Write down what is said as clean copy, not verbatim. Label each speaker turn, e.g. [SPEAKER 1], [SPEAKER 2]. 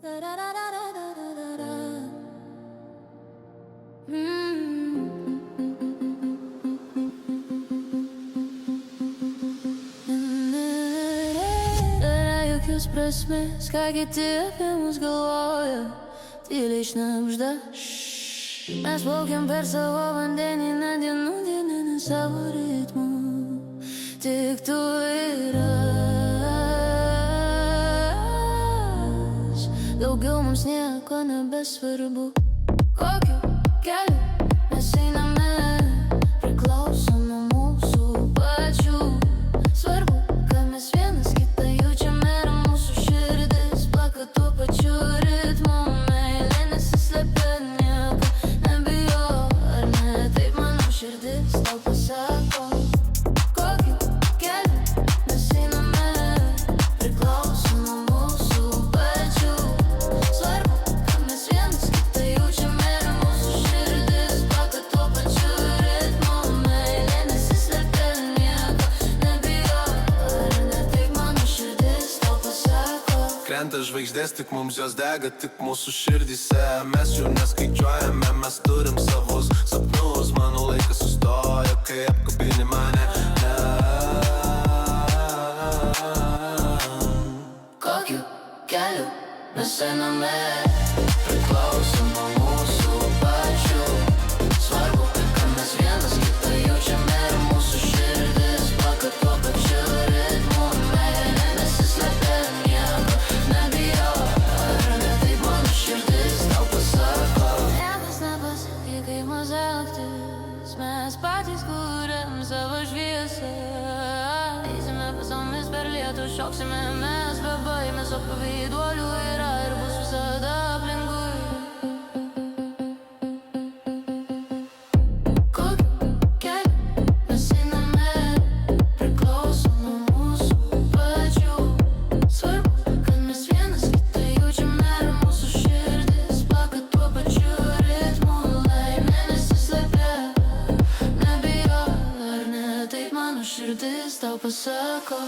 [SPEAKER 1] Yra jokios prasmės, ką kiti apie mus galvoja, tyliai šnabžda. Mes plaukiam per savo vandenyną, dienų dieninį savo ritmu. Tik tu ir aš, daugiau mums nieko nebesvarbu. Kokiu keliu mes einame, priklauso nuo mūsų pačių. Svarbu, kad mes vienas kitą jaučiame ir mūsų širdis plaka tuo pačiu ritmu. Meilė nesislepia, nieko nebijo, ar ne? Taip mano širdis tau pasako. Kokiu keliu mes einame, priklauso nuo mūsų pačių. Svarbu, kad mes vienas kitą jaučiame ir mūsų širdis plaka tuo pačiu ritmu. Meilė nesislepia, nieko nebijo, ar ne? Taip mano širdis tau pasako.
[SPEAKER 2] Krenta žvaigždės, tik mums jos dega, tik mūsų širdyse. Mes jų neskaičiuojame, mes turim savus sapnus. Mano laikas sustoja, kai apkabini mane.
[SPEAKER 1] Kokiu keliu mes einame, priklauso nuo mūsų pačių. Svarbu, kad mes vienas kitą jaučiame ir mūsų širdis plaka tuo pačiu ritmu. Meilė nesislepia, nieko nebijo, ar ne? Taip mano širdis tau pasako. Niekas nepasakė, kaip mus elgtis, mes patys kuriam savo šviesą. Eisime pasomis per lietų, šoksime mes be baimės, o pavyduolių yra ir bus visada aplinkui. Kokiu keliu mes einame, priklauso nuo mūsų pačių. Svarbu, kad mes vienas kitą jaučiame ir mūsų širdis plaka tuo pačiu ritmu. Laimė nesislepia, nebijo, ar ne? Taip mano širdis tau pasako.